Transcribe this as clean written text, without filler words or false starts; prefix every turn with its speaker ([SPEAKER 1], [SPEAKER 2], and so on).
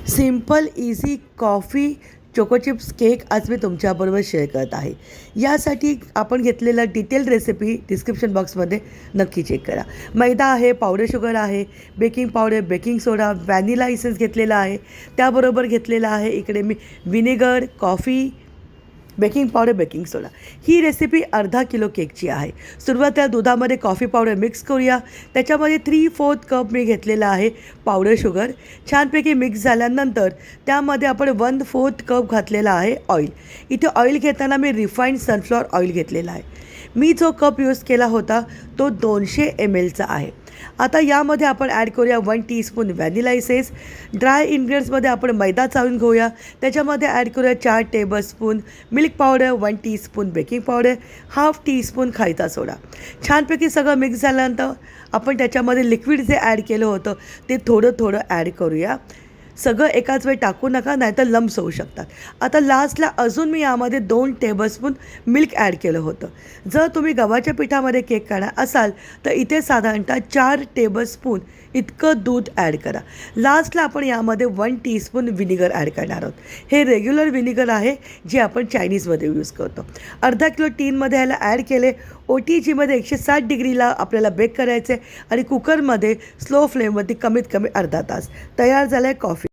[SPEAKER 1] Simple easy coffee choco chips cake आज मी तुमच्याबरोबर share करत आहे. यासाठी आपण घेतलेला डिटेल रेसिपी डिस्क्रिप्शन बॉक्समध्ये नक्की चेक करा. मैदा आहे, पावडर शुगर आहे, baking powder, baking soda, vanilla essence घेतलेला आहे. त्याबरोबर घेतलेला आहे इकडे मी vinegar, coffee, baking powder, baking soda. ही रेसिपी अर्धा किलो केकची आहे. सुरुवातीला दुधामध्ये कॉफी पावडर मिक्स करूया. त्याच्यामध्ये 3/4 कप मी घेतलेला आहे पावडर शुगर. छानपैकी मिक्स झाल्यानंतर त्यामध्ये आपण 1/4 कप घातलेला आहे ऑइल. इथे ऑइल घेताना मी रिफाईंड सनफ्लॉवर ऑइल घेतलेला आहे. मी जो कप यूज केला होता तो 200 ml चा आहे. आता यामध्ये आपण ॲड करूया 1 टीस्पून व्हॅनिला इसेन्स. ड्राय इन्ग्रेडियंट्समध्ये आपण मैदा चाळून घेऊया. त्याच्यामध्ये ॲड करूया 4 tablespoon milk powder, 1 teaspoon baking powder, half teaspoon खायचा सोडा. छानपैकी सगळं मिक्स झाल्यानंतर आपण त्याच्यामध्ये लिक्विड जे ॲड केलं होतं ते थोडं थोडं ॲड करूया. सगळं एकाच वेळी टाकू नका, नाहीतर लम्स होऊ शकतात. आता लास्टला अजून मी यामध्ये 2 टेबलस्पून मिल्क ॲड केलं होतं. जर तुम्ही गव्हाच्या पिठामध्ये केक करणार असाल तर इथे साधारणतः 4 टेबलस्पून इतकं दूध ॲड करा. लास्टला आपण यामध्ये 1 टीस्पून विनेगर ॲड करणार आहोत. हे रेग्युलर विनेगर आहे जे आपण चायनीजमध्ये यूज करतो. अर्धा किलो टीनमध्ये ह्याला ॲड केले. OTGमध्ये 160 डिग्रीला आपल्याला बेक करायचे आणि कुकरमध्ये स्लो फ्लेमवरती कमीत कमी अर्धा तास. तयार झालं आहे कॉफी.